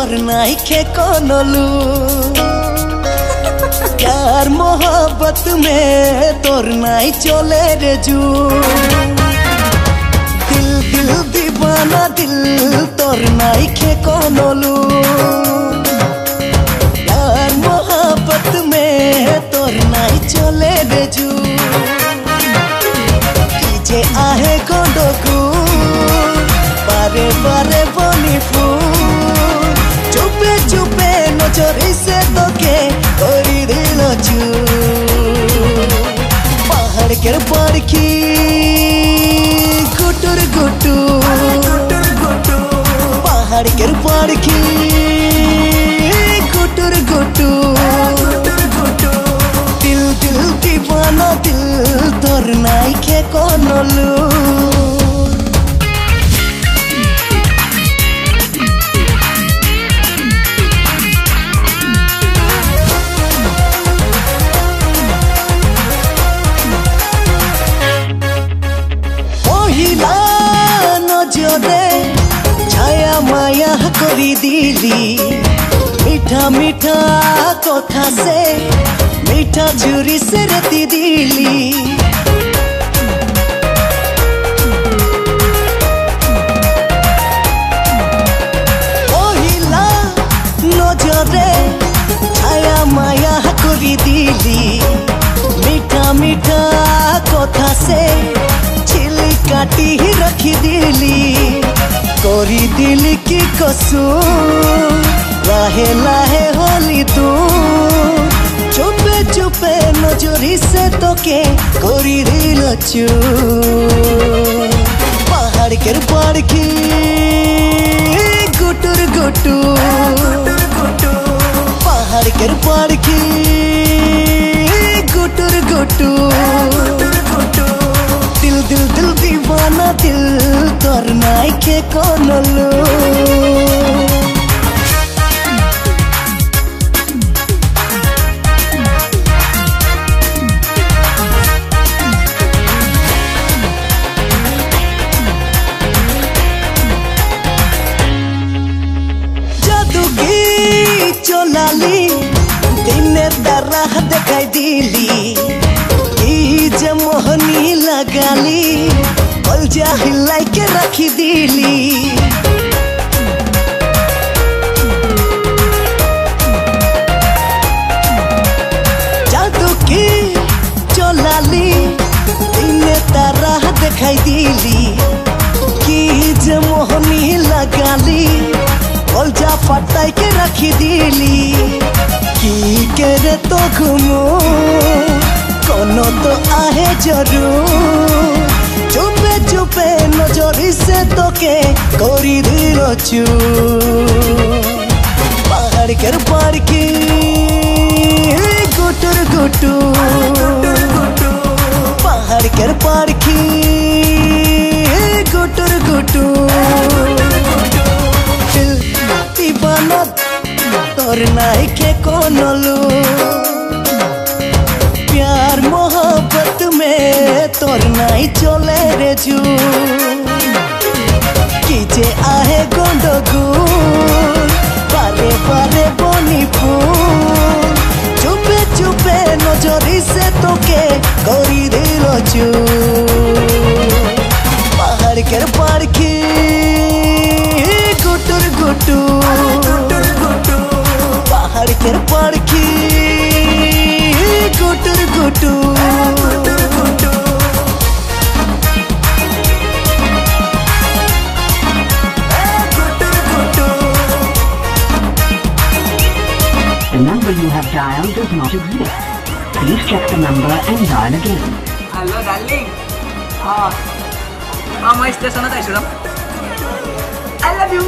तोर नाई खे कोनलू प्यार मोहब्बत में तोर नाई चले रे जू दिल दिल दीवाना दिल तोर नाई खे कोनलू प्यार मोहब्बत में तोर नाई चले रे जू जे आहे गोंडकू बारे बारे बनी फूल चुपे चुपे नजरी से तोके करी दिल चू पहाड़ के पड़खी गुटुर गुटू पहाड़ के पड़खी गुटुर गुटू दिल दिल दीवाना दिल तोर नाई खे कोनलू छाया माया करी दिली मीठा मीठा कथा से मीठा छुरी से रेती दिली ओहिला नजरे छाया माया करी दिली मीठा मीठा कथा से काटी ही रखी दिली कोरी दिल की कसूर लाहे लाहे होली तू चुपे चुपे नजरी से तोके कोरी दिल चू पहाड़ के पड़खी गुटुर गुटू पहाड़ के पड़खी गुटुर गुटू दिल दिल दिल दीवाना दिल तोर नाई खे कोनलू जादूगी चोलाली दिने दराह देखाई दिली जे मोहनी लगाली बलजा हिलाई के रखी दिली जादू की चोलाली इन्हें तारा दिखाई दिली कि जे मोहनी लगाली बलजा फटाई के रखी दिली की करे तो घूमो कोनो तो आहे जरूर चुपे चुपे नजरी से तोके कोरी दिल चू पहाड़ के पड़खी गुटुर गुटू पहाड़ के पड़खी गुटुर गुटू दिल दीवाना तोर नाई खे कोनलू प्यार मोहब्बत में तोर नाई चले रे जू कि जे आहे गोंडगू बारे बारे बनी फूल चुपे चुपे नजरी से तोके करी दिल चू पहाड़ के पड़खी गुटुर गुटू पहाड़ के पड़खी Gutur गुटू The number you have dialed does not exist. Please check the number and dial again. Hello darling. मैं स्टेशन I love you.